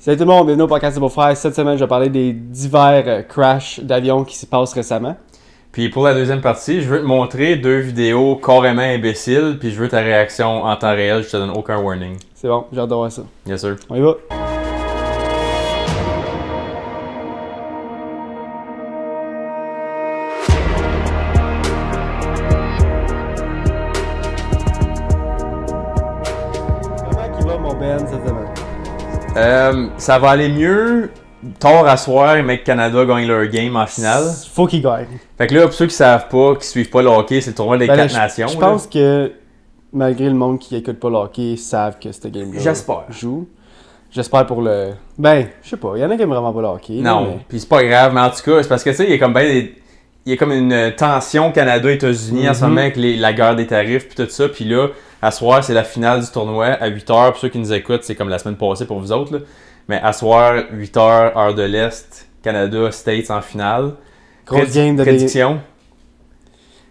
Salut tout le monde, bienvenue au podcast de mon frère. Cette semaine, je vais parler des divers crashs d'avions qui se passent récemment. Puis pour la deuxième partie, je veux te montrer 2 vidéos carrément imbéciles, puis je veux ta réaction en temps réel, je te donne aucun warning. C'est bon, j'ai hâte de voir ça. Bien sûr. On y va. Comment qu'il va mon Ben cette semaine? Ça va aller mieux tard à soir, mais que Canada gagne leur game en finale. Faut qu'il gagne. Fait que là, pour ceux qui savent pas, qui suivent pas le hockey, c'est le tournoi des 4 nations. Je pense que malgré le monde qui écoute pas le hockey, savent que ce game-là joue. J'espère pour le... Ben, je sais pas, il y en a qui aiment vraiment pas le hockey. Non, mais... puis c'est pas grave, mais en tout cas, c'est parce que tu sais, il y a comme il y a comme une tension Canada-États-Unis en ce moment avec la guerre des tarifs puis tout ça. Puis là, à soir, c'est la finale du tournoi à 8h. Pour ceux qui nous écoutent, c'est comme la semaine passée pour vous autres. Là. Mais à soir, 8h, heure de l'Est, Canada, States en finale. Grosse game de prédiction.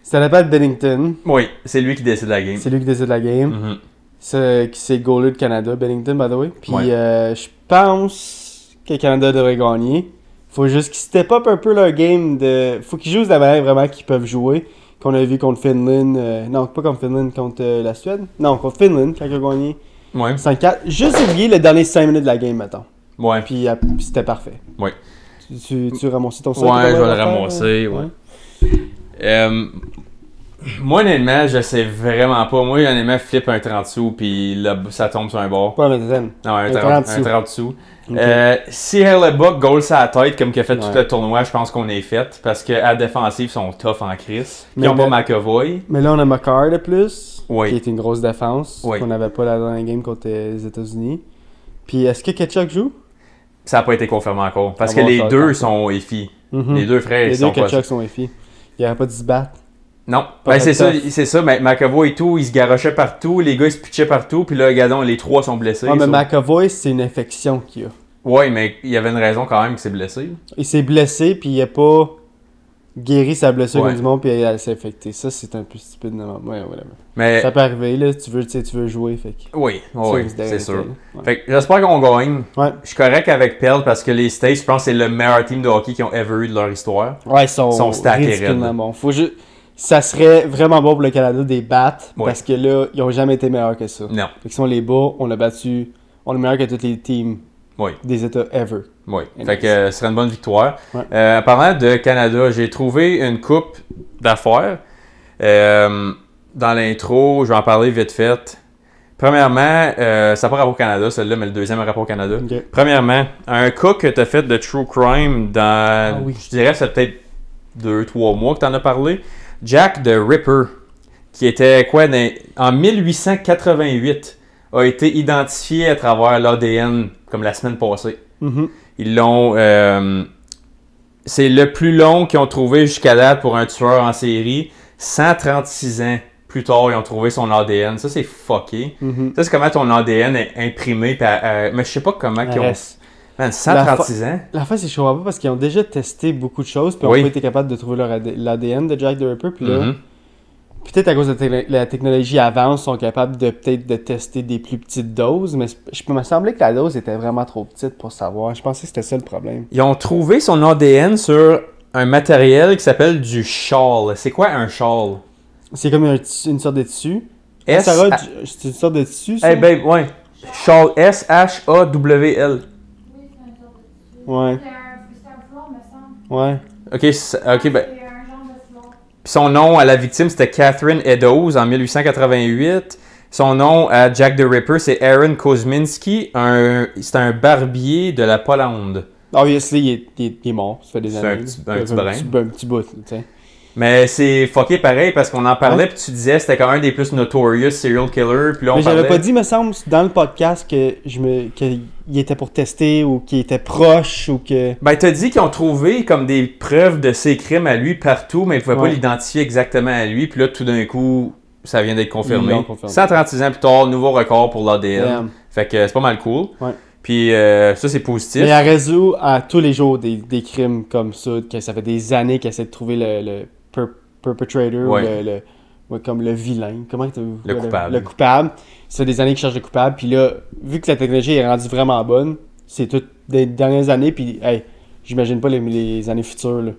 Ça n'appelle Bennington. Oui, c'est lui qui décide la game. C'est lui qui décide la game. C'est le goaler de Canada, Bennington, by the way. Puis je pense que Canada devrait gagner. Faut juste qu'ils step up un peu leur game de... Faut qu'ils jouent de la manière vraiment qu'ils peuvent jouer. Qu'on a vu contre Finland. Non, pas contre Finland, contre la Suède. Non, contre Finland, quand ils ont gagné. Ouais. 5-4. Juste oublier les derniers 5 minutes de la game, mettons. Ouais. Puis c'était parfait. Ouais. Tu ramasses ton sac? Ouais, je vais le ramasser, moi, honnêtement, je sais vraiment pas. Moi, honnêtement, flip un 30 sous, puis là, ça tombe sur un bord. Pas un médecin. Non, un 30 sous. Okay. Si Hellebuck goal sa tête, comme qu'il a fait tout le tournoi, je pense qu'on est fait. Parce qu'à la défensive, ils sont tough en crise. Puis ils n'ont pas McAvoy. Mais là, on a McCarr de plus, oui. qui est une grosse défense, qu'on n'avait pas la dernière game contre les États-Unis. Puis est-ce que Ketchuk joue? Ça n'a pas été confirmé encore. Parce que les deux sont EFI. Les deux frères, ils sont pas... Les deux Ketchuk sont EFI. Il n'y aurait pas de se battre. Non, ben c'est ça, mais McAvoy et tout, ils se garochaient partout, les gars ils se pitchaient partout, puis là, regardons, les 3 sont blessés. Ah, mais McAvoy, c'est une infection qu'il a. Ouais, mais il y avait une raison quand même qu'il s'est blessé. Il s'est blessé, puis il n'a pas guéri sa blessure comme du monde, puis elle s'est infectée. Ça, c'est un peu stupide. Ouais, whatever. Mais ça peut arriver, là, tu veux jouer, fait que... Oui, c'est sûr. Fait que j'espère qu'on gagne. Ouais. Je suis correct avec Pell parce que les States, je pense que c'est le meilleur team de hockey qu'ils ont ever eu de leur histoire. Ouais, ils sont ridiculement bons. Ça serait vraiment bon pour le Canada des battre parce que là, ils n'ont jamais été meilleurs que ça. Non. Fait que si on les bat, on est meilleur que tous les teams des États ever. Oui. Fait que ce serait une bonne victoire. Ouais. Parlant de Canada, j'ai trouvé une coupe d'affaires. Dans l'intro, je vais en parler vite fait. Premièrement, ça n'a pas rapport au Canada, celle-là, mais le deuxième a rapport au Canada. Okay. Premièrement, un cas que tu as fait de True Crime dans, je dirais, c'est peut-être 2-3 mois que tu en as parlé. Jack the Ripper, qui était en 1888, a été identifié à travers l'ADN comme la semaine passée. Ils l'ont... c'est le plus long qu'ils ont trouvé jusqu'à date pour un tueur en série. 136 ans plus tard, ils ont trouvé son ADN. Ça, c'est fucké. Ça, c'est comment ton ADN est imprimé. Mais je sais pas comment ils ont... Man, 136 ans? La fin, c'est que je comprends pas parce qu'ils ont déjà testé beaucoup de choses puis ils n'ont pas été capables de trouver l'ADN de Jack the Ripper. Puis là, peut-être à cause de la technologie avance, ils sont capables de peut-être de tester des plus petites doses, mais il me semblait que la dose était vraiment trop petite pour savoir. Je pensais que c'était ça le problème. Ils ont trouvé son ADN sur un matériel qui s'appelle du shawl. C'est quoi un shawl? C'est comme une sorte de tissu. C'est une sorte de tissu, ça? Eh ben, ouais. Shawl, S-H-A-W-L. Ouais. C'est un flot, me semble. Ouais. Ok, ben. C'est un genre de flot. Puis son nom à la victime, c'était Catherine Eddowes en 1888. Son nom à Jack the Ripper, c'est Aaron Kozminski. C'est un barbier de la Pologne. Obviously, il est mort. Ça fait des années. Un petit bout, tu sais. Mais c'est fucké pareil parce qu'on en parlait puis tu disais c'était quand même un des plus notorious serial killers. Puis là, mais j'avais pas dit, me semble, dans le podcast qu'il était pour tester ou qu'il était proche ou que... Ben, t'as dit qu'ils ont trouvé comme des preuves de ses crimes à lui partout, mais ils pouvaient pas l'identifier exactement à lui. Puis là, tout d'un coup, ça vient d'être confirmé. 136 ans plus tard, nouveau record pour l'ADN. Fait que c'est pas mal cool. Ouais. Puis ça, c'est positif. Mais elle résout à tous les jours des crimes comme ça, que ça fait des années qu'elle essaie de trouver le perpetrator, comme le vilain. Comment le coupable. Le coupable. Ça fait des années qu'il cherche le coupable. Puis là, vu que la technologie est rendue vraiment bonne, c'est toutes des dernières années, puis hey, j'imagine pas les années futures. Là.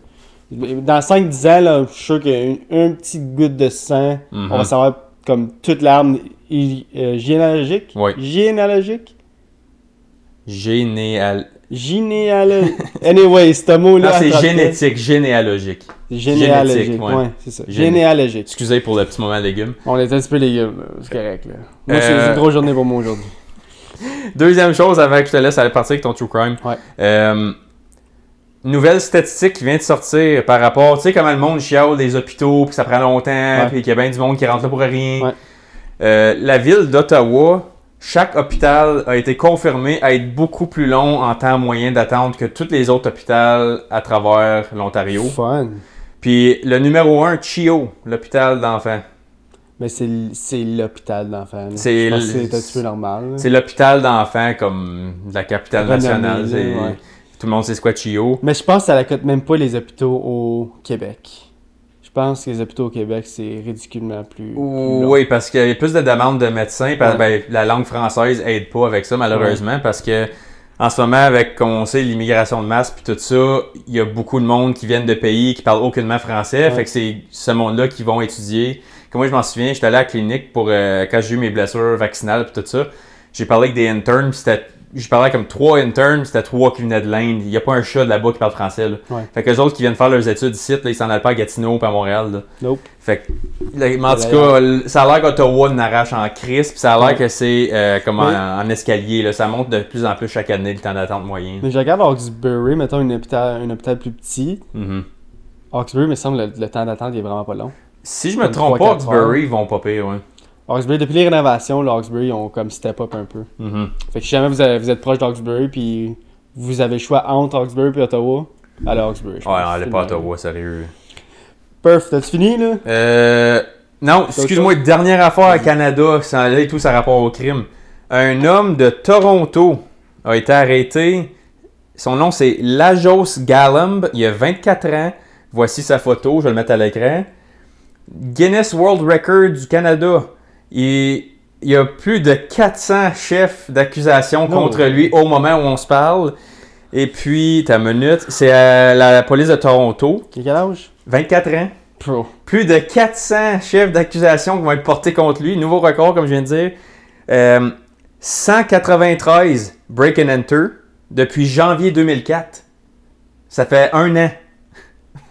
Dans 5-10 ans, là, je suis sûr qu'une petite goutte de sang, on va savoir comme toute l'arme généalogique. Oui. Généalogique? Anyway, ce mot-là. Non, c'est génétique, généalogique. Généalogique, ouais, c'est ça. Généalogique. Excusez pour le petit moment légumes. On est un petit peu légumes, c'est correct. Là. Moi, c'est une grosse journée pour moi aujourd'hui. Deuxième chose, avant que je te laisse aller partir avec ton True Crime. Ouais. Nouvelle statistique qui vient de sortir par rapport, tu sais, comment le monde chiale des hôpitaux, puis ça prend longtemps, puis qu'il y a bien du monde qui rentre là pour rien. Ouais. La ville d'Ottawa, chaque hôpital a été confirmé à être beaucoup plus long en temps moyen d'attente que tous les autres hôpitaux à travers l'Ontario. Fun. Puis le numéro 1, CHEO, l'hôpital d'enfants. Mais c'est l'hôpital d'enfants. C'est un petit peu normal. Là. C'est l'hôpital d'enfants comme de la capitale nationale. Tout le monde sait ce qu'est CHEO. Mais je pense que ça n'accote même pas les hôpitaux au Québec. Je pense que les hôpitaux au Québec, c'est ridiculement plus oui, parce qu'il y a plus de demandes de médecins. Ben, la langue française aide pas avec ça, malheureusement, parce que en ce moment, avec, comme on sait, l'immigration de masse puis tout ça, il y a beaucoup de monde qui viennent de pays qui parlent aucunement français. Fait que c'est ce monde-là qui vont étudier. Comme moi, je m'en souviens, j'étais allé à la clinique pour quand j'ai eu mes blessures vaccinales puis tout ça. J'ai parlé avec des interns, puis je parlais comme 3 interns, c'était 3 qui venaient de l'Inde. Il n'y a pas un chat là-bas qui parle français. Là. Ouais. Fait que les autres qui viennent faire leurs études ici, là, ils s'en allent pas à Gatineau pas à Montréal. Là. Nope. Fait que, en tout cas, ça a l'air qu'Ottawa n'arrache en crise, puis ça a l'air que c'est comme en escalier. Là. Ça monte de plus en plus chaque année le temps d'attente moyen. Mais je regarde Hawkesbury, mettons un hôpital plus petit. Hawkesbury, me semble le temps d'attente il est vraiment pas long. Si je me trompe pas, Hawkesbury, ils vont pas pire, ouais. Hawkesbury, depuis les rénovations, Hawkesbury, ils ont comme step up un peu. Fait que si jamais vous êtes proche d'Hawkesbury, puis vous avez le choix entre Hawkesbury et Ottawa, allez à Hawkesbury. Ouais, allez pas à Ottawa, sérieux. Perf, t'as-tu fini, là? Non, excuse-moi, dernière affaire à Canada, ça et tout, ça rapport au crime. Un homme de Toronto a été arrêté. Son nom, c'est Lajos Gallamb. Il a 24 ans. Voici sa photo, je vais le mettre à l'écran. Guinness World Record du Canada. Il y a plus de 400 chefs d'accusation contre lui au moment où on se parle. Et puis, ta minute, c'est à la police de Toronto. Quel âge? 24 ans. Pro. Plus de 400 chefs d'accusation qui vont être portés contre lui. Nouveau record, comme je viens de dire. 193 break and enter depuis janvier 2004. Ça fait un an.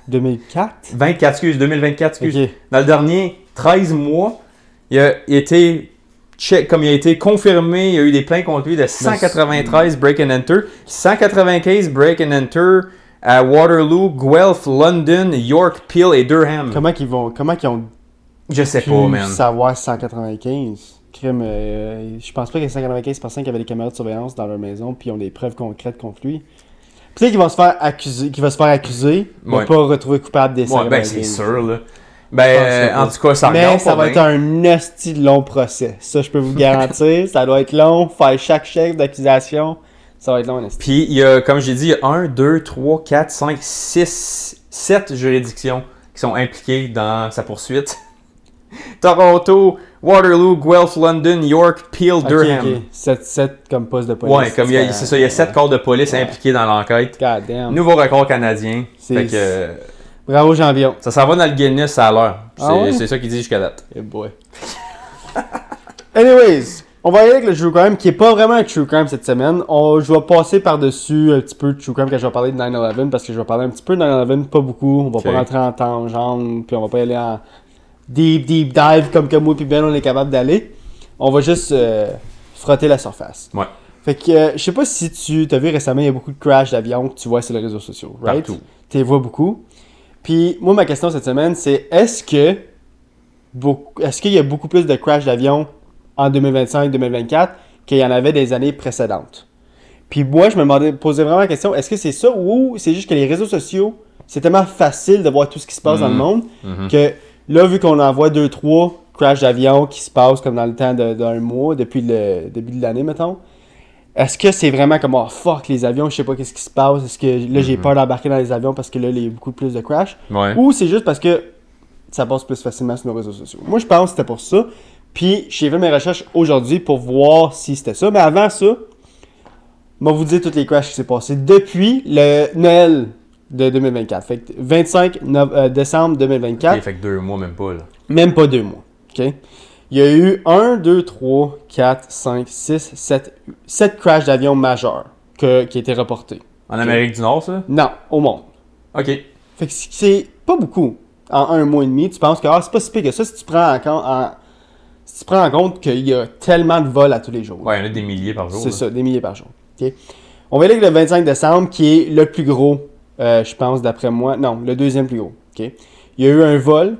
2004? 2024, excuse. Okay. Dans le dernier 13 mois, il a été confirmé, il y a eu des plaintes contre lui de 193 break and enter, 195 break and enter à Waterloo, Guelph, London, York, Peel et Durham. Comment ils ont je sais pas, man. Savoir 195? Crime, je pense pas qu'il y a 195 personnes qui avaient des caméras de surveillance dans leur maison puis ils ont des preuves concrètes contre lui. Tu sais qu'il va se faire accuser, mais pas retrouver coupable des 195. Ben c'est sûr, là. En tout cas, ça regarde. Mais ça va être un hostie de long procès. Ça, je peux vous garantir. Ça doit être long. Faire chaque chef d'accusation, ça va être long, hostie. Puis, il y a, comme j'ai dit, il y a 1, 2, 3, 4, 5, 6, 7 juridictions qui sont impliquées dans sa poursuite. Toronto, Waterloo, Guelph, London, York, Peel, Durham. Okay. 7 comme poste de police. Ouais, comme c'est ça, il y a 7 corps de police impliqués dans l'enquête. God damn. Nouveau record canadien. Fait que... Bravo, Jean-Bion. Ça s'en va dans le Guinness, ça a l'heure. C'est ça qu'il dit jusqu'à date. Hey boy. Anyways, on va y aller avec le True Crime, qui est pas vraiment un True Crime cette semaine. Je vais passer par-dessus un petit peu de True Crime quand je vais parler de 9/11, parce que je vais parler un petit peu de 9/11, pas beaucoup. On va pas rentrer en tangente, puis on va pas y aller en deep dive comme que moi et Ben on est capable d'aller. On va juste frotter la surface. Ouais. Fait que je sais pas si tu as vu récemment, il y a beaucoup de crashs d'avions que tu vois sur les réseaux sociaux, right? Partout. Tu les vois beaucoup. Puis moi, ma question cette semaine, c'est est-ce qu'il y a beaucoup plus de crashs d'avions en 2025-2024 qu'il y en avait des années précédentes? Puis moi, je me posais vraiment la question, est-ce que c'est ça ou c'est juste que les réseaux sociaux, c'est tellement facile de voir tout ce qui se passe dans le monde que là, vu qu'on en voit 2-3 crashs d'avions qui se passent comme dans le temps d'un mois, depuis le début de l'année, mettons, est-ce que c'est vraiment comme, oh fuck, les avions, je sais pas qu'est-ce qui se passe, est-ce que là j'ai peur d'embarquer dans les avions parce que là, il y a beaucoup plus de crash? Ou c'est juste parce que ça passe plus facilement sur nos réseaux sociaux? Moi, je pense que c'était pour ça. Puis, j'ai fait mes recherches aujourd'hui pour voir si c'était ça. Mais avant ça, Moi, vous dire toutes les crashs qui s'est passé depuis le Noël de 2024. Fait que 25 décembre 2024. Ok, fait que 2 mois, même pas, là. Même pas 2 mois. OK? Il y a eu 1, 2, 3, 4, 5, 6, 7 crashs d'avions majeurs qui ont été reportés. En Amérique du Nord, ça? Non, au monde. Ok. Fait que c'est pas beaucoup. En 1 mois et demi, tu penses que c'est pas si pire que ça si tu prends en compte qu'il y a tellement de vols à tous les jours. Ouais, il y en a des milliers par jour. C'est là. ça, des milliers par jour. OK? On va aller avec le 25 décembre, qui est le plus gros, je pense, d'après moi. Non, le deuxième plus gros. OK? Il y a eu un vol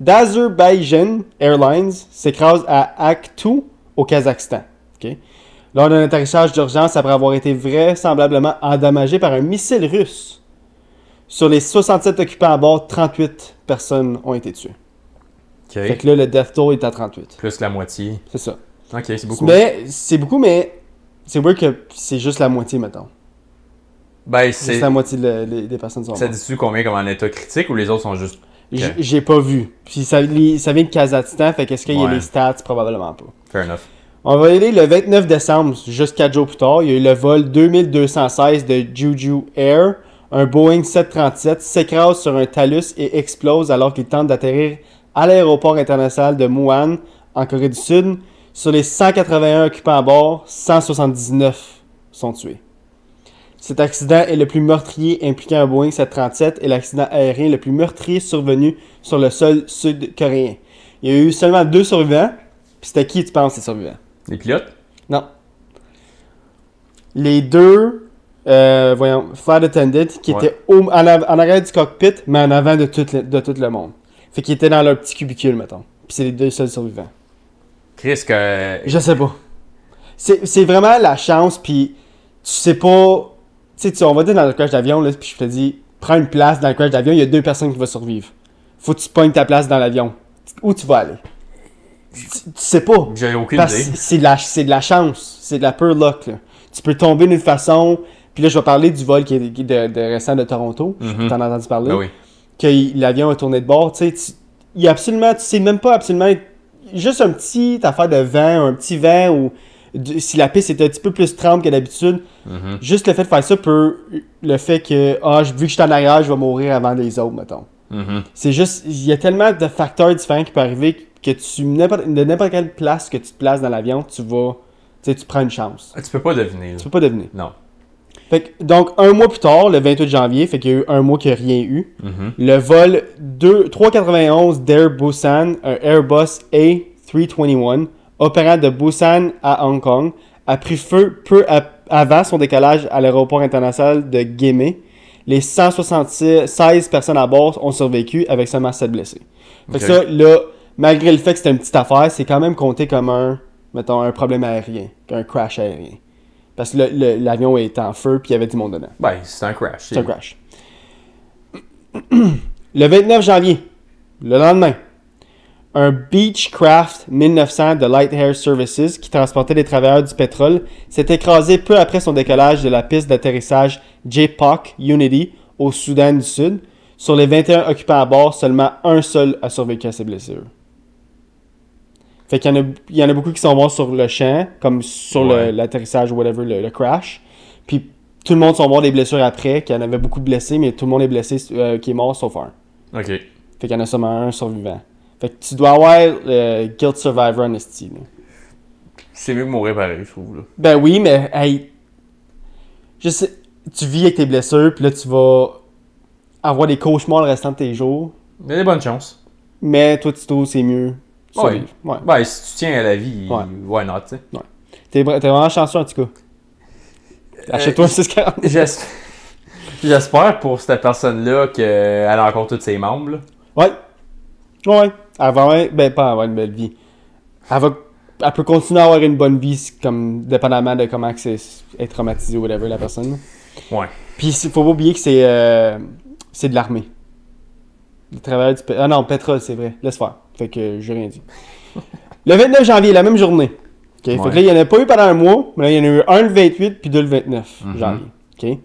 d'Azerbaijan Airlines s'écrase à Aktu, au Kazakhstan. OK? Lors d'un atterrissage d'urgence après avoir été vraisemblablement endommagé par un missile russe. Sur les 67 occupants à bord, 38 personnes ont été tuées. Ok. Fait que là, le death toll est à 38. Plus la moitié. C'est ça. Ok, c'est beaucoup. Mais c'est beaucoup, mais c'est vrai que c'est juste la moitié, mettons. Ben, Juste c'est. la moitié des personnes sont Ça mortes. dit-tu combien comme en état critique ou les autres sont juste. J'ai pas vu. Puis ça vient de Kazakhstan, fait qu'est-ce qu'il y a Ouais. les stats? Probablement pas. Fair enough. On va aller le 29 décembre, juste 4 jours plus tard. Il y a eu le vol 2216 de Juju Air. Un Boeing 737 s'écrase sur un talus et explose alors qu'il tente d'atterrir à l'aéroport international de Muan, en Corée du Sud. Sur les 181 occupants à bord, 179 sont tués. Cet accident est le plus meurtrier impliquant un Boeing 737 et l'accident aérien le plus meurtrier survenu sur le sol sud-coréen. Il y a eu seulement 2 survivants. Puis c'était qui, tu penses, ces survivants? Les pilotes? Non. Les deux, flight attendants qui Ouais. étaient en arrière du cockpit, mais en avant de tout le monde. Fait qu'ils étaient dans leur petit cubicule, mettons. Puis c'est les 2 seuls survivants. Chris, que. Je sais pas. C'est vraiment la chance, puis tu sais pas... Tu sais, on va dire dans le crash d'avion, là, puis je te dis, prends une place dans le crash d'avion, il y a 2 personnes qui vont survivre. Faut que tu pognes ta place dans l'avion. Où tu vas aller? Tu sais pas. J'ai aucune Parce idée. que c'est de la chance. C'est de la pure luck, là. Tu peux tomber d'une façon... Puis là, je vais parler du vol qui est de récent de Toronto. Mhm. T'en as entendu parler. Ben oui. Que l'avion a tourné de bord. Tu sais, il y a absolument... Tu sais même pas absolument... Juste un petit affaire de vent, un petit vent, ou si la piste est un petit peu plus trempe que d'habitude, Mhm. juste le fait de faire ça peut... Le fait que, vu que je suis en arrière, je vais mourir avant les autres, mettons. Mhm. C'est juste... Il y a tellement de facteurs différents qui peuvent arriver que de n'importe quelle place que tu te places dans l'avion, tu vas... Tu sais, tu prends une chance. Ah, tu peux pas deviner. Là. Tu peux pas deviner. Non. Fait que, donc, un mois plus tard, le 28 janvier, fait qu'il y a eu un mois qu'il n'y a rien eu. Mhm. Le vol 391 d'Air Busan, un Airbus A321, opérant de Busan à Hong Kong, a pris feu peu avant son décollage à l'aéroport international de Guémé. Les 176 personnes à bord ont survécu avec seulement 7 blessés. Fait que Ok. ça, là, malgré le fait que c'était une petite affaire, c'est quand même compté comme un problème aérien, un crash aérien. Parce que l'avion était en feu puis il y avait du monde dedans. Ben, c'est un crash. C'est un crash. Le 29 janvier, le lendemain, un Beechcraft 1900 de Light Air Services qui transportait des travailleurs du pétrole s'est écrasé peu après son décollage de la piste d'atterrissage JPOC Unity au Soudan du Sud. Sur les 21 occupants à bord, seulement un seul a survécu à ses blessures. Fait qu'il y en a beaucoup qui sont morts sur le champ, comme sur Ouais. l'atterrissage ou whatever, le crash. Puis tout le monde sont morts des blessures après, qu'il y en avait beaucoup de blessés, mais tout le monde est blessé qui est mort sauf un. Ok. Fait qu'il y en a seulement un survivant. Fait que tu dois avoir Guilt Survivor en esti. Là. C'est mieux que mourir pareil, je trouve. Là. Ben oui, mais hey, je sais, tu vis avec tes blessures, puis là tu vas avoir des cauchemars le restant de tes jours. Il y a des bonnes chances. Mais toi, tu trouves c'est mieux. Survivre. Ouais. Ben, si tu tiens à la vie, Ouais. why not, tu sais. T'es vraiment chanceux en tout cas. Achète-toi un 640. J'espère pour cette personne-là qu'elle a encore tous ses membres. Là. Ouais. Ouais. Elle va pas avoir une belle vie. Elle peut continuer à avoir une bonne vie, comme dépendamment de comment c'est être traumatisé ou whatever la personne. Là. Ouais. Puis il faut pas oublier que c'est de l'armée. Le travailleur du pétrole. Ah non, pétrole, c'est vrai. Laisse faire. Fait que j'ai rien dit. Le 29 janvier, la même journée. OK? Fait que là, il n'y en a pas eu pendant un mois, mais là, il y en a eu un le 28 puis deux le 29 janvier. OK?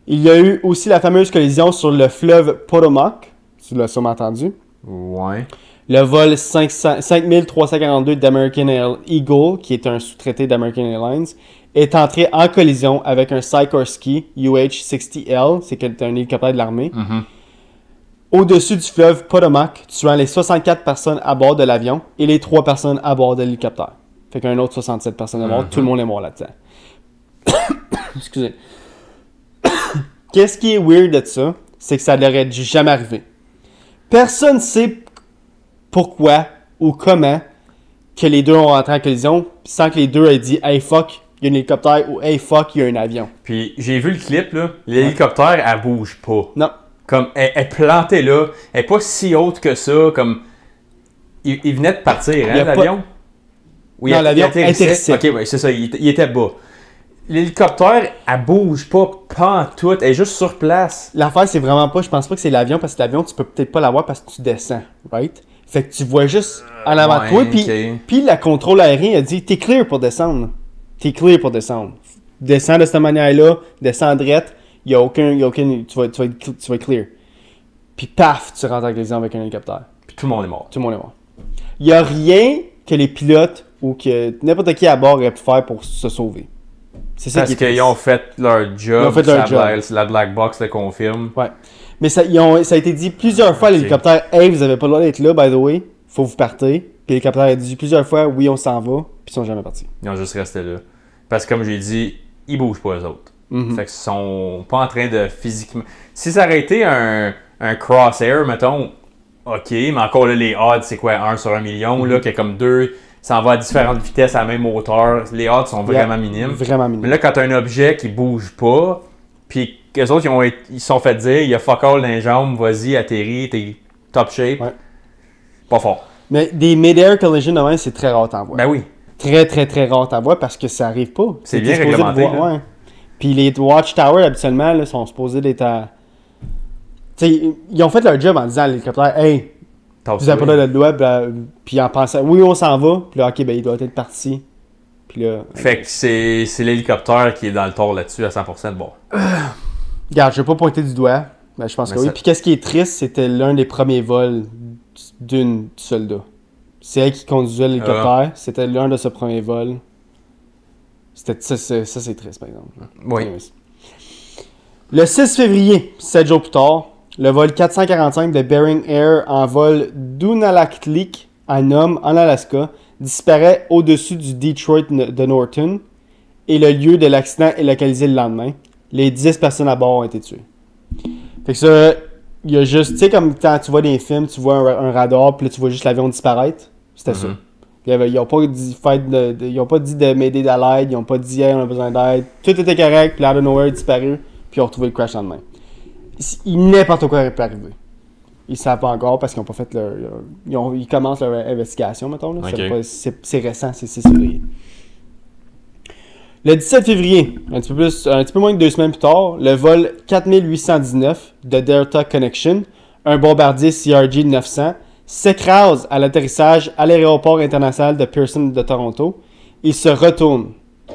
Il y a eu aussi la fameuse collision sur le fleuve Potomac. Tu l'as sûrement entendu. Ouais. Le vol 5342 d'American Eagle, qui est un sous-traité d'American Airlines, est entré en collision avec un Sikorsky UH-60L, c'est un hélicoptère de l'armée, au-dessus du fleuve Potomac, tuant les 64 personnes à bord de l'avion et les 3 personnes à bord de l'hélicoptère. Fait qu'un autre 67 personnes à bord, tout le monde est mort là-dedans. Excusez. Qu'est-ce qui est weird de ça, c'est que ça n'aurait dû jamais arriver. Personne ne sait pourquoi ou comment que les deux ont rentré en collision sans que les deux aient dit « Hey fuck, il y a un hélicoptère » ou « Hey fuck, il y a un avion ». Puis j'ai vu le clip, là. L'hélicoptère, elle bouge pas. Non. Comme, elle est plantée là. Elle est pas si haute que ça. Comme, il venait de partir, hein, l'avion? Oui, non, l'avion atterrissait. Ok, ouais, c'est ça, il était bas. L'hélicoptère, elle bouge pas pantoute, elle est juste sur place. L'affaire, c'est vraiment pas, je pense pas que c'est l'avion, parce que l'avion, tu peux peut-être pas l'avoir parce que tu descends, right? Fait que tu vois juste en avant de toi, puis la contrôle aérien a dit, t'es clear pour descendre. T'es clear pour descendre. Descends de cette manière-là, descends droite, tu vas être clear. Puis paf, tu rentres en collision avec un hélicoptère. Puis tout le monde est mort. Tout le monde est mort. Il y a rien que les pilotes ou que n'importe qui à bord aurait pu faire pour se sauver. C'est ça. Parce qu'ils ont fait leur job. Ils ont fait leur job. La black box le confirme. Ouais. Mais ça a été dit plusieurs fois à l'hélicoptère, hey, vous avez pas le droit d'être là, by the way, faut vous partez. Puis l'hélicoptère a dit plusieurs fois, oui, on s'en va, puis ils sont jamais partis. Ils ont juste resté là. Parce que comme j'ai dit, ils bougent pas eux autres. Fait qu'ils sont pas en train de physiquement. Si ça aurait été un crosshair, mettons, ok, mais encore là, les odds, c'est quoi, 1 sur 1 million, là, qui est comme 2. Ça en va à différentes vitesses à la même hauteur. Les odds sont vraiment minimes. Vraiment minimes. Mais là, quand tu as un objet qui bouge pas, puis qu'eux autres, ils se sont fait dire, il y a fuck all dans les jambes, vas-y, atterris, t'es top shape. Ouais. Pas fort. Mais des mid-air collisions de même, c'est très rare t'en voir. Ben oui. Très, très, très rare t'en voir parce que ça arrive pas. C'est bien réglementé. Ouais. Puis les Watchtower, habituellement, là, sont supposés d'être à... Tu sais, ils ont fait leur job en disant à l'hélicoptère, hey, vous avez pas le droit, puis en pensant, oui, on s'en va. Puis là, ok, ben il doit être parti. Puis là. Fait que c'est l'hélicoptère qui est dans le tort là-dessus à 100% de bord. Regarde, je vais pas pointer du doigt. Mais je pense que oui. Puis qu'est-ce qui est triste, c'était l'un des premiers vols d'une soldat. C'est elle qui conduisait l'hélicoptère. C'était l'un de ses premiers vols. Ça, c'est triste, par exemple. Oui. Le 6 février, 7 jours plus tard, le vol 445 de Bering Air en vol d'Unalaklik à Nome, en Alaska, disparaît au-dessus du Detroit de Norton et le lieu de l'accident est localisé le lendemain. Les 10 personnes à bord ont été tuées. Fait que ça, il y a juste, tu sais, comme quand tu vois des films, tu vois un radar, puis là tu vois juste l'avion disparaître. C'était ça. Ils n'ont pas dit de m'aider à l'aide, ils n'ont pas dit hey, on a besoin d'aide. Tout était correct, puis out of nowhere, disparu, puis ils ont retrouvé le crash en main. N'importe quoi aurait pu arriver. Ils ne savent pas encore parce qu'ils n'ont pas fait leur. Ils commencent leur investigation, mettons. Là. Okay. C'est récent, c'est 6 février. Le 17 février, un petit peu moins que 2 semaines plus tard, le vol 4819 de Delta Connection, un bombardier CRJ 900, s'écrase à l'atterrissage à l'aéroport international de Pearson de Toronto. Il se retourne.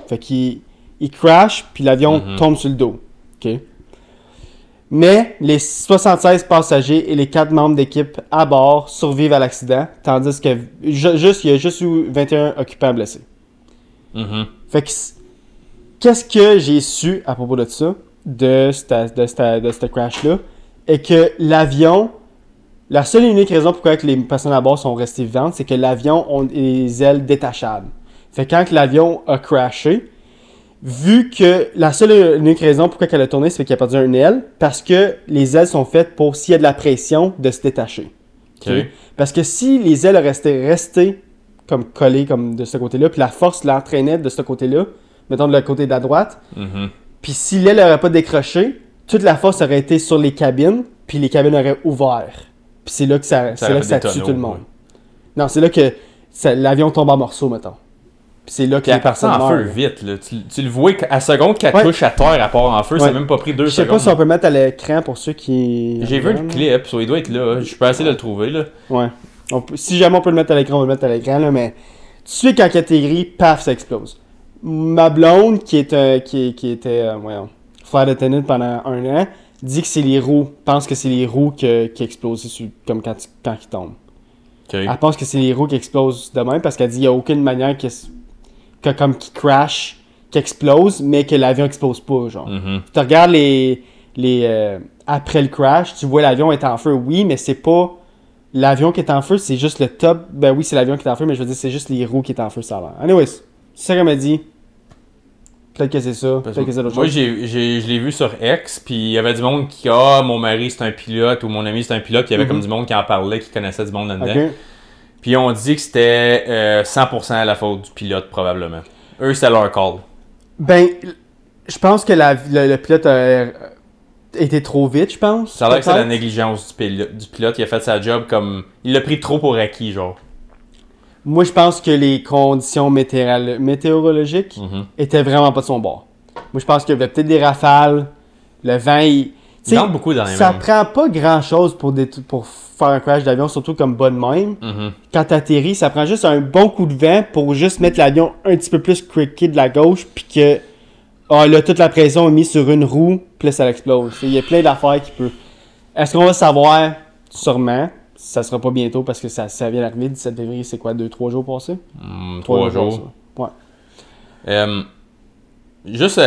Fait qu'il crash, puis l'avion tombe sur le dos. OK? Mais les 76 passagers et les 4 membres d'équipe à bord survivent à l'accident, tandis que il y a juste eu 21 occupants blessés. Fait que, qu'est-ce que j'ai su à propos de ça, de ce crash-là, est que l'avion, la seule et unique raison pourquoi les personnes à bord sont restées vivantes, c'est que l'avion a des ailes détachables. Fait que quand l'avion a crashé, vu que la seule et unique raison pourquoi elle a tourné, c'est qu'il a perdu une aile, parce que les ailes sont faites pour, s'il y a de la pression, de se détacher. Okay? Parce que si les ailes restaient comme collées comme de ce côté-là, puis la force l'entraînait de ce côté-là, mettons de le côté de la droite, puis si l'aile n'aurait pas décroché, toute la force aurait été sur les cabines, puis les cabines auraient ouvert. Puis c'est là que ça tue tout le monde. Non, c'est là que l'avion tombe en morceaux, mettons. Puis c'est là que la personne en feu vite. Là. Tu le vois à seconde qu'elle touche à terre, elle part en feu, ça n'a même pas pris 2 secondes. Je sais pas si on peut mettre à l'écran pour ceux qui... J'ai vu le clip, il doit être là. Je peux essayer de le trouver. Là. Ouais. Si jamais on peut le mettre à l'écran, on va le mettre à l'écran. Là, mais tu sais quand il était gris, paf, ça explose. Ma blonde, qui était flight attendant pendant 1 an, dit que c'est les roues. Pense que c'est les roues qui explosent comme quand ils tombent. Okay. Elle pense que c'est les roues qui explosent de même parce qu'elle dit qu'il n'y a aucune manière comme qui crash, qui explose, mais que l'avion explose pas, genre. Tu regardes après le crash, tu vois l'avion est en feu, oui, mais c'est pas l'avion qui est en feu, c'est juste le top. Ben oui, c'est l'avion qui est en feu, mais je veux dire, c'est juste les roues qui est en feu, ça a l'air. Anyways, c'est ça qu'elle m'a dit. Peut-être que c'est ça, peut-être que c'est d'autres chose. Moi, chose. je l'ai vu sur X, puis il y avait du monde qui mon mari c'est un pilote, ou mon ami c'est un pilote, puis il y avait comme du monde qui en parlait, qui connaissait du monde là-dedans. Okay. Puis on dit que c'était 100% à la faute du pilote, probablement. Eux, c'était leur call. Ben, je pense que le pilote a été trop vite, je pense. Ça a l'air que c'est la négligence du pilote. Il a fait sa job comme... Il l'a pris trop pour acquis, genre. Moi, je pense que les conditions météorologiques étaient vraiment pas de son bord. Moi, je pense qu'il y avait peut-être des rafales. Le vent, il vente beaucoup dans les ça mêmes. Prend pas grand-chose pour faire un crash d'avion, surtout comme bonne même. Quand t'atterris, ça prend juste un bon coup de vent pour juste mettre l'avion un petit peu plus criqué de la gauche, puis que là, toute la pression est mise sur une roue, puis là, ça l'explose. Il y a plein d'affaires qui peuvent... Est-ce qu'on va savoir? Sûrement. Ça sera pas bientôt parce que ça vient d'arriver. 17 février, c'est quoi? 2-3 jours passés? 3 jours. Ouais. Juste,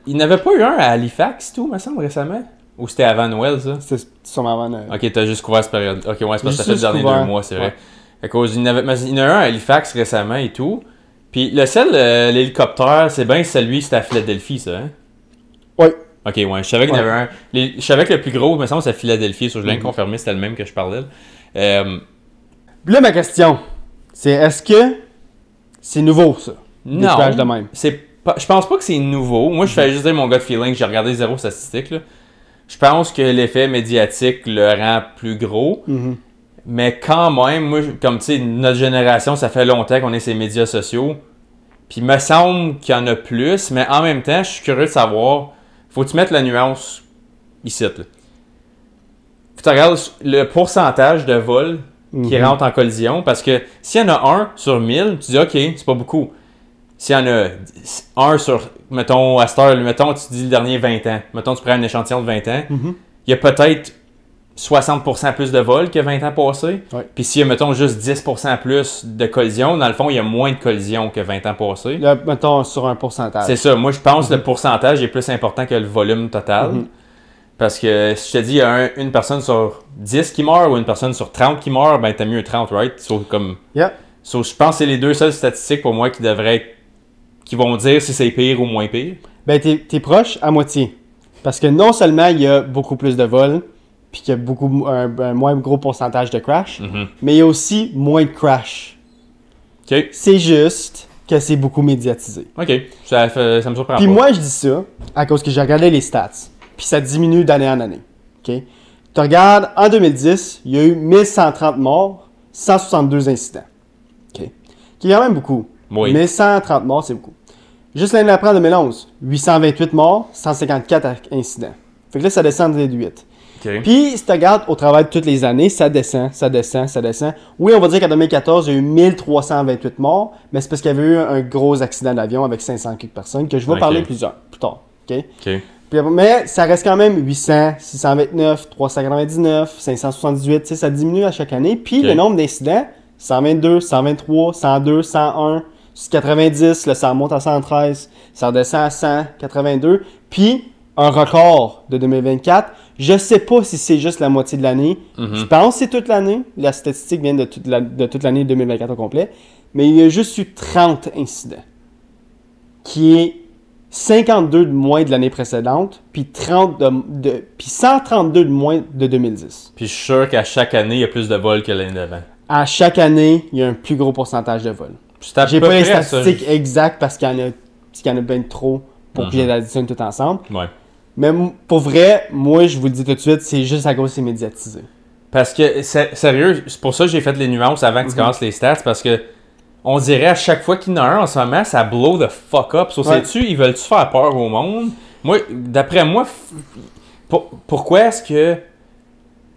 il n'avait pas eu un à Halifax, tout, me semble, récemment? Ou c'était avant Noël, ça? C'était sûrement avant Noël. Ok, t'as juste couvert cette période. Ok, ouais, c'est parce que ça fait les derniers couvert. 2 mois, c'est vrai. Ouais. À cause, il y en a un à Halifax récemment et tout. Puis le seul, l'hélicoptère, c'est bien celui, c'était à Philadelphie, ça, hein? Oui. Ok, ouais, je savais qu'il y en avait un. Je savais que le plus gros, me semble, c'est à Philadelphie, je l'ai confirmé, c'était le même que je parlais. Là, ma question, c'est est-ce que c'est nouveau, ça? Non. Des crashs de même. Je pense pas que c'est nouveau. Moi, je fais juste dire mon gut feeling, j'ai regardé zéro statistique, là. Je pense que l'effet médiatique le rend plus gros. Mais quand même, moi, comme tu sais, notre génération, ça fait longtemps qu'on est sur les médias sociaux. Puis il me semble qu'il y en a plus, mais en même temps, je suis curieux de savoir. Faut-tu mettre la nuance ici, là? Faut que tu regardes le pourcentage de vols qui rentrent en collision. Parce que s'il y en a 1 sur 1000, tu dis OK, c'est pas beaucoup. S'il y en a 1 sur, mettons, à cette heure, mettons, tu dis le dernier 20 ans. Mettons, tu prends un échantillon de 20 ans. Il y a peut-être 60% plus de vols que 20 ans passés. Ouais. Puis s'il y a, mettons, juste 10% plus de collisions, dans le fond, il y a moins de collisions que 20 ans passés. Là, mettons, sur un pourcentage. C'est ça. Moi, je pense que le pourcentage est plus important que le volume total. Parce que si je te dis, il y a une personne sur 10 qui meurt ou une personne sur 30 qui meurt, ben t'as mieux 30, right? Je pense que c'est les deux seules statistiques pour moi qui vont dire si c'est pire ou moins pire. Ben, t'es proche à moitié. Parce que non seulement il y a beaucoup plus de vols, puis qu'il y a un moins gros pourcentage de crash, mais il y a aussi moins de crash. OK. C'est juste que c'est beaucoup médiatisé. OK. Ça me surprend Puis pas. moi, je dis ça à cause que j'ai regardé les stats. Puis ça diminue d'année en année. OK? Tu regardes, en 2010, il y a eu 1130 morts, 162 incidents. OK? Qui est quand même beaucoup. Oui. 1130 morts, c'est beaucoup. Juste l'année d'après, en 2011, 828 morts, 154 incidents. Fait que là, ça descend de réduite. OK. Puis, si tu regardes au travail de toutes les années, ça descend. Oui, on va dire qu'en 2014, il y a eu 1328 morts, mais c'est parce qu'il y avait eu un gros accident d'avion avec 500 quelques personnes, que je vais parler plus tard. OK? Mais ça reste quand même 800, 629, 399, 578, tu sais, ça diminue à chaque année. Puis le nombre d'incidents, 122, 123, 102, 101, 90, là, ça remonte à 113, ça redescend à 100, 82. Puis un record de 2024, je sais pas si c'est juste la moitié de l'année. Je pense que c'est toute l'année. La statistique vient de toute l'année 2024 au complet. Mais il y a juste eu 30 incidents, qui est 52 de moins de l'année précédente, puis 132 de moins de 2010. Puis je suis sûr qu'à chaque année, il y a plus de vols que l'année d'avant. À chaque année, il y a un plus gros pourcentage de vols. J'ai pas les statistiques exactes parce qu'il y en a bien trop pour que je les additionne tout ensemble. Ouais. Mais pour vrai, moi, je vous le dis tout de suite, c'est juste à cause que c'est médiatisé. Parce que, sérieux, c'est pour ça que j'ai fait les nuances avant que tu commences les stats, parce que on dirait à chaque fois qu'il y en a un en ce moment, ça blow the fuck up. Sais-tu, ils veulent-tu faire peur au monde? Moi, d'après moi, pourquoi est-ce que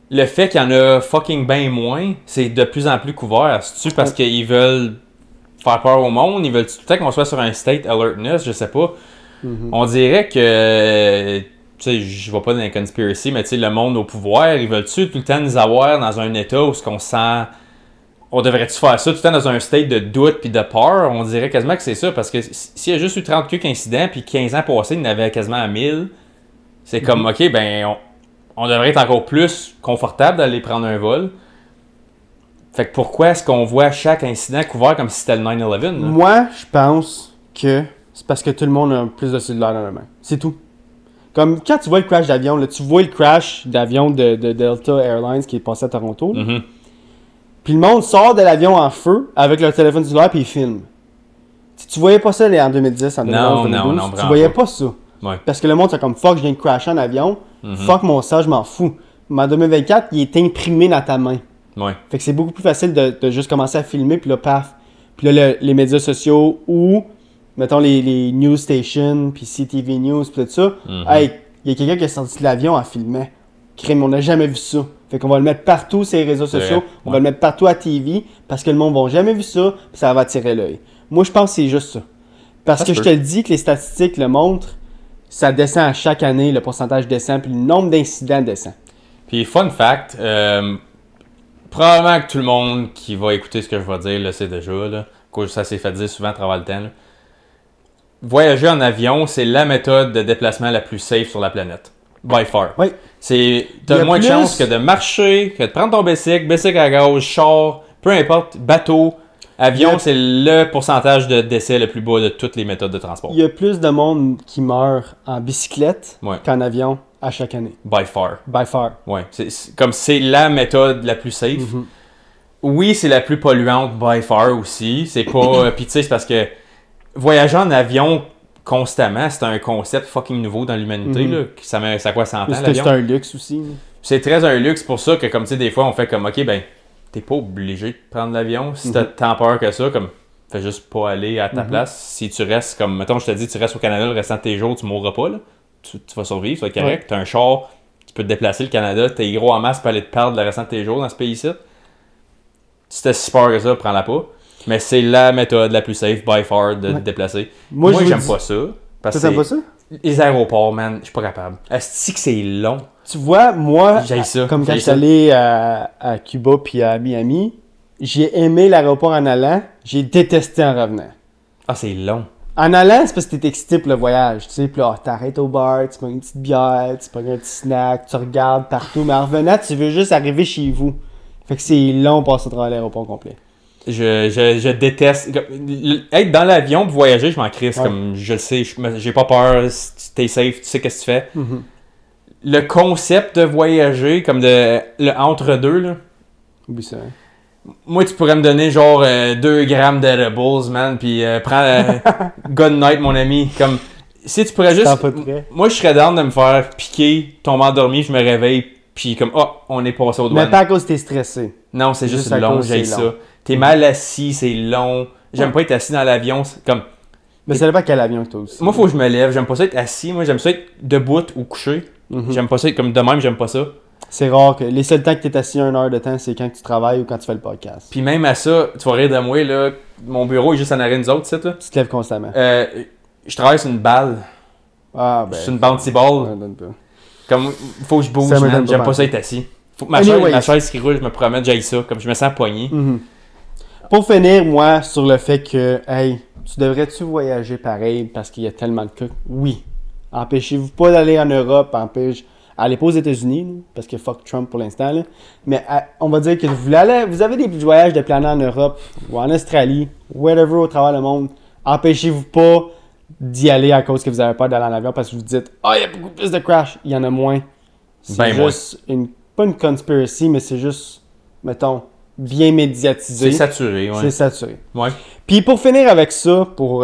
le fait qu'il y en a fucking bien moins, c'est de plus en plus couvert? C'est-tu parce qu'ils veulent faire peur au monde? Ils veulent-tu tout le temps qu'on soit sur un state alertness? Je sais pas. On dirait que, tu sais, je vais pas dans la conspiracy, mais tu sais, le monde au pouvoir, ils veulent-tu tout le temps nous avoir dans un état où on se sent on devrait-tu faire ça tout le temps dans un state de doute puis de peur? On dirait quasiment que c'est ça, parce que s'il y a juste eu 30 quelques incidents, puis 15 ans passés, il y en avait quasiment à 1000, c'est comme, OK, ben, on devrait être encore plus confortable d'aller prendre un vol. Fait que pourquoi est-ce qu'on voit chaque incident couvert comme si c'était le 9/11? Là? Moi, je pense que c'est parce que tout le monde a plus de cellulaire dans la main. C'est tout. Comme quand tu vois le crash d'avion, là, tu vois le crash d'avion de Delta Airlines qui est passé à Toronto. Mhm. Puis le monde sort de l'avion en feu avec leur téléphone cellulaire puis ils filment. Tu voyais pas ça en 2010, en 2011, 2012. Non, tu voyais pas ça. Ouais. Parce que le monde, c'est comme fuck, je viens de crasher en avion. Mhm. Fuck mon ça, je m'en fous. Mais en 2024, il est imprimé dans ta main. Ouais. Fait que c'est beaucoup plus facile de juste commencer à filmer, puis là, paf. Puis là, les médias sociaux ou, mettons, les news stations, puis CTV News, puis tout ça. Hey, il y a quelqu'un qui est sorti de l'avion en filmant. Crime, on n'a jamais vu ça. Fait qu'on va le mettre partout sur les réseaux sociaux, on va le mettre partout à TV, parce que le monde n'a jamais vu ça, puis ça va attirer l'œil. Moi, je pense que c'est juste ça. Parce que je te le dis que les statistiques le montrent, ça descend à chaque année, le pourcentage descend, puis le nombre d'incidents descend. Puis, fun fact, probablement que tout le monde qui va écouter ce que je vais dire le sait déjà, là, que ça s'est fait dire souvent à travers le temps. Là. Voyager en avion, c'est la méthode de déplacement la plus safe sur la planète. By far. Oui. T'as moins de chances que de marcher, que de prendre ton bicycle à gauche, char, peu importe, bateau, avion, c'est le pourcentage de décès le plus bas de toutes les méthodes de transport. Il y a plus de monde qui meurt en bicyclette qu'en avion à chaque année. By far. By far. Ouais. C'est la méthode la plus safe. Mm-hmm. Oui, c'est la plus polluante by far aussi. C'est pas. Puis tu sais, c'est parce que voyager en avion constamment, c'est un concept fucking nouveau dans l'humanité. Là. Ça a quoi, 100 ans l'avion? C'est un luxe aussi. C'est très un luxe pour ça que, comme tu sais, des fois, on fait comme, OK, ben, t'es pas obligé de prendre l'avion. Si t'as tant peur que ça, comme, fais juste pas aller à ta place. Si tu restes, comme, mettons, je te dis, tu restes au Canada le restant de tes jours, tu mourras pas, là. Tu vas survivre, tu vas être correct. T'as un char, tu peux te déplacer le Canada, t'es gros en masse pour aller te perdre le restant de tes jours dans ce pays-ci. Si t'as si peur que ça, prends-la pas. Mais c'est la méthode la plus safe by far de te déplacer. Moi j'aime pas ça. Tu t'aimes pas ça? Les aéroports, man, je suis pas capable. Est-ce que c'est long? Tu vois, moi, ça. comme quand je suis allé à Cuba puis à Miami, j'ai aimé l'aéroport en allant, j'ai détesté en revenant. Ah, c'est long. En allant, c'est parce que t'es excité pour le voyage, tu sais, puis là, t'arrêtes au bar, tu prends une petite bière, tu prends un petit snack, tu regardes partout, mais en revenant, tu veux juste arriver chez vous. Fait que c'est long passer à travers l'aéroport complet. Je déteste. Être dans l'avion pour voyager, je m'en crisse. Comme je le sais, j'ai pas peur, t'es safe, tu sais qu'est-ce que tu fais. Le concept de voyager, comme le entre-deux, là. Oublie ça. Moi, tu pourrais me donner genre 2 grammes d'edibles, man, puis prends good night, mon ami. Comme, si tu pourrais juste. Moi, je serais down de me faire piquer, tomber endormi, je me réveille, puis comme, on est passé aux douanes. Mais pas à cause que t'es stressé. Non, c'est juste long, j'ai ça. T'es mal assis, c'est long. J'aime pas être assis dans l'avion, comme. Mais ça dépend quel avion que t'as aussi. Moi, faut que je me lève. J'aime pas ça être assis. Moi, j'aime ça être debout ou couché. J'aime pas ça être comme de même, j'aime pas ça. C'est rare que les seuls temps que tu es assis 1 heure de temps, c'est quand tu travailles ou quand tu fais le podcast. Puis même à ça, tu vas rire de moi, là, mon bureau est juste en arrière de nous autres, là. Tu te lèves constamment. Je travaille sur une balle. Ah, ben. C'est une bouncy ball. Comme, faut que je bouge, man. J'aime pas ça être assis. Faut que ma chaise qui roule, je me promets, j'aille ça. Comme je me sens poigné. Pour finir, moi, sur le fait que, hey, tu devrais-tu voyager pareil parce qu'il y a tellement de cas? Oui. Empêchez-vous pas d'aller en Europe, allez pas aux États-Unis, parce que fuck Trump pour l'instant, là. Mais on va dire que vous avez des voyages de planer en Europe ou en Australie, wherever au travers le monde. Empêchez-vous pas d'y aller à cause que vous avez peur d'aller en avion parce que vous dites « Ah, il y a beaucoup plus de crash! » Il y en a moins. C'est juste pas une conspiracy, mais c'est juste, mettons, bien médiatisé. C'est saturé, ouais. C'est saturé. Ouais. Puis pour finir avec ça, pour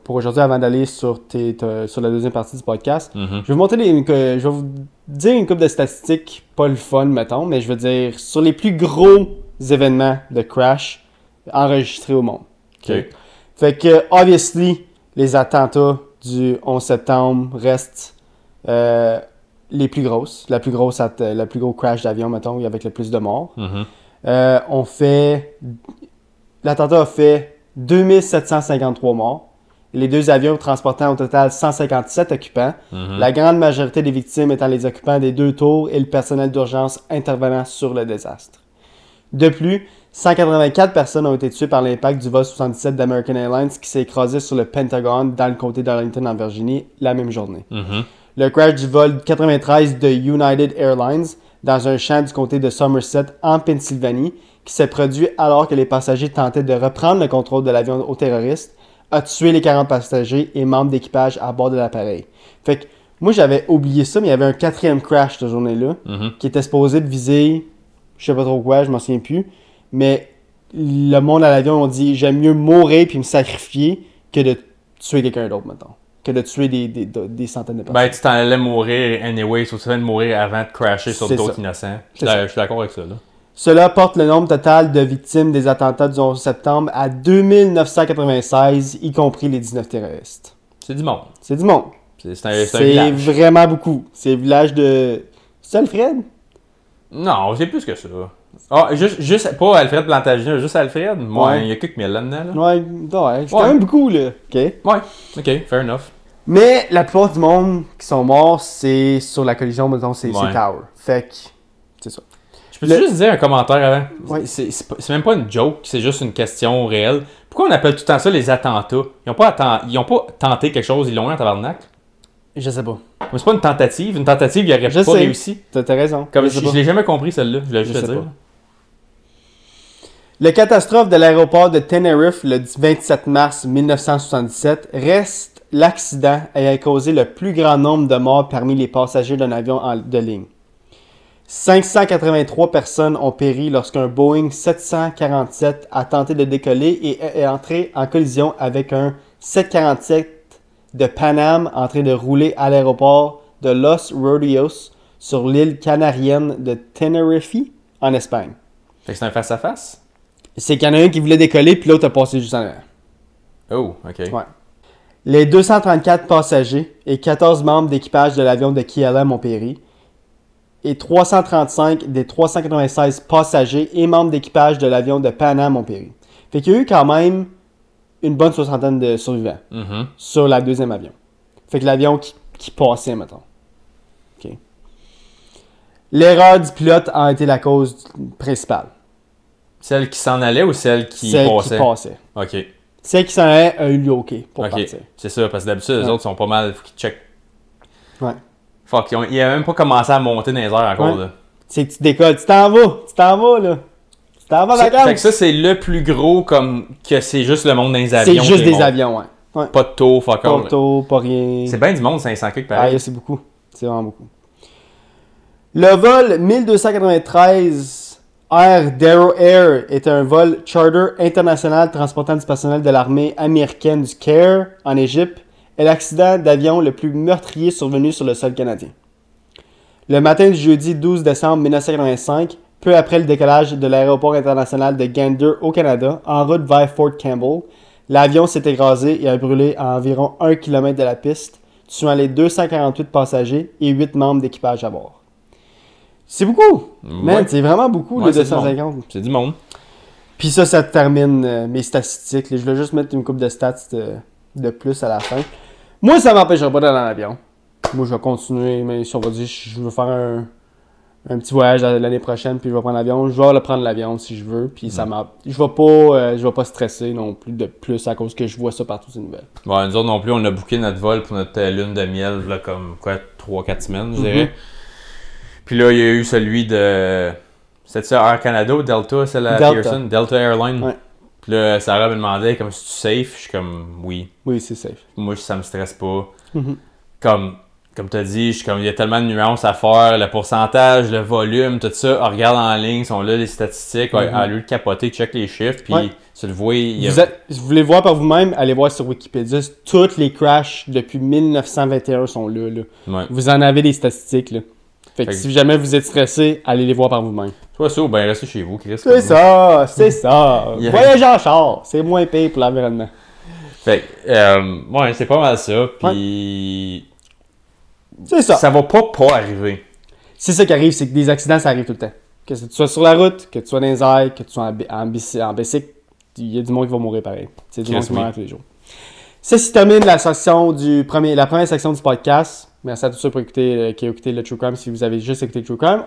aujourd'hui, avant d'aller sur la deuxième partie du podcast, je vais vous dire une couple de statistiques, pas le fun, mettons, mais je veux dire sur les plus gros événements de crash enregistrés au monde. OK. Fait que, obviously, les attentats du 11 septembre restent les plus grosses. La plus gros crash d'avion, mettons, avec le plus de morts. L'attentat a fait 2753 morts. Les 2 avions transportant au total 157 occupants. La grande majorité des victimes étant les occupants des 2 tours et le personnel d'urgence intervenant sur le désastre. De plus, 184 personnes ont été tuées par l'impact du vol 77 d'American Airlines qui s'est écrasé sur le Pentagone dans le comté d'Arlington en Virginie la même journée. Le crash du vol 93 de United Airlines dans un champ du comté de Somerset en Pennsylvanie qui s'est produit alors que les passagers tentaient de reprendre le contrôle de l'avion aux terroristes a tué les 40 passagers et membres d'équipage à bord de l'appareil. Fait que moi j'avais oublié ça, mais il y avait un 4e crash cette journée-là qui était supposé de viser, je sais pas trop quoi, je m'en souviens plus, mais le monde à l'avion ont dit j'aime mieux mourir puis me sacrifier que de tuer quelqu'un d'autre, mettons. Que de tuer des centaines de personnes. Ben, tu t'en allais mourir anyway, sauf que tu allais mourir avant de crasher sur d'autres innocents. Je suis d'accord avec ça, là. Cela porte le nombre total de victimes des attentats du 11 septembre à 2996, y compris les 19 terroristes. C'est du monde. C'est du monde. C'est un village. C'est vraiment beaucoup. C'est le village de... C'est Alfred? Non, c'est plus que ça. Ah, juste pas Alfred Plantagenet, juste Alfred. Moi, il y a quelques mille là-dedans. Là. Ouais, c'est quand même beaucoup, là. OK? Ouais, OK, fair enough. Mais la plupart du monde qui sont morts, c'est sur la collision, mettons, c'est Tower. Fait que, c'est ça. Je peux juste dire un commentaire avant? Ouais. C'est même pas une joke, c'est juste une question réelle. Pourquoi on appelle tout le temps ça les attentats? Ils ont pas tenté quelque chose, ils l'ont eu en tabarnak? Je sais pas. Mais c'est pas une tentative. Une tentative, il aurait pas réussi. T'as raison. Comme je l'ai jamais compris, celle-là. Je voulais juste le dire. La catastrophe de l'aéroport de Tenerife le 27 mars 1977 reste l'accident ayant causé le plus grand nombre de morts parmi les passagers d'un avion de ligne. 583 personnes ont péri lorsqu'un Boeing 747 a tenté de décoller et est entré en collision avec un 747 de Pan Am en train de rouler à l'aéroport de Los Rodeos sur l'île canarienne de Tenerife en Espagne. Fait que c'est un face-à-face? C'est qu'il y en a un qui voulait décoller puis l'autre a passé juste en arrière. Oh, OK. Ouais. Les 234 passagers et 14 membres d'équipage de l'avion de KLM ont péri. Et 335 des 396 passagers et membres d'équipage de l'avion de Pan Am ont péri. Fait qu'il y a eu quand même une bonne soixantaine de survivants sur la deuxième avion. Fait que l'avion qui passait, mettons. Okay. L'erreur du pilote a été la cause principale. Celle qui s'en allait ou celle qui passait? Celle qui passait. OK. Celle qui s'en allait a eu le OK pour partir. C'est ça, parce que d'habitude, les autres sont pas mal, faut qu'ils checkent. Ouais. Fuck, il a même pas commencé à monter dans les airs encore, là. C'est que tu décolles, tu t'en vas, là. Tu t'en vas vacances. Fait que ça, c'est le plus gros, comme que c'est juste le monde dans les avions. C'est juste des avions, ouais. Pas de taux, fuck all. Pas de taux, pas rien. C'est bien du monde, 500 quelques pareil. Ah, c'est beaucoup. C'est vraiment beaucoup. Le vol 1293 Air Darrow Air est un vol charter international transportant du personnel de l'armée américaine du Caire en Égypte est l'accident d'avion le plus meurtrier survenu sur le sol canadien. Le matin du jeudi 12 décembre 1985, peu après le décollage de l'aéroport international de Gander au Canada, en route vers Fort Campbell, l'avion s'est écrasé et a brûlé à environ 1 km de la piste, tuant les 248 passagers et 8 membres d'équipage à bord. C'est beaucoup! Man, c'est vraiment beaucoup, le 250. C'est du monde. Puis ça termine mes statistiques. Je voulais juste mettre une coupe de stats de plus à la fin. Moi, ça m'empêchera pas d'aller dans l'avion. Moi, je vais continuer, mais si on va dire, je veux faire un petit voyage l'année prochaine, puis je vais prendre l'avion. Je vais prendre l'avion si je veux, puis je vais pas stresser non plus de plus à cause que je vois ça partout ces nouvelles. Ouais, nous autres non plus, on a booké notre vol pour notre lune de miel, là, comme quoi, 3-4 semaines, je dirais. Puis là, il y a eu celui de... C'était ça, Air Canada ou Delta, celle à Pearson? Delta Airlines. Ouais. Puis là, Sarah me demandait, comme, si tu safe? Je suis comme, oui. Oui, c'est safe. Moi, ça me stresse pas. Comme tu as dit, il y a tellement de nuances à faire, le pourcentage, le volume, tout ça. On regarde en ligne, sont là les statistiques. À lieu de capoter, check les chiffres, puis tu le vois. Vous voulez voir par vous-même, allez voir sur Wikipédia. Tous les crashs depuis 1921 sont là. Ouais. Vous en avez des statistiques, là. Fait que si jamais vous êtes stressé, allez les voir par vous-même. Soit ça ou bien restez chez vous, Chris. C'est ça. Voyagez en char, c'est moins payé pour l'environnement. Fait ouais, c'est pas mal ça. Puis. C'est ça. Ça va pas arriver. C'est ça qui arrive, c'est que des accidents, ça arrive tout le temps. Que tu sois sur la route, que tu sois dans les airs, que tu sois en bicycle, il y a du monde qui va mourir pareil. C'est du monde qui meurt tous les jours. Ceci termine la première section du podcast. Merci à tous ceux qui ont écouté le True Crime si vous avez juste écouté le True Crime.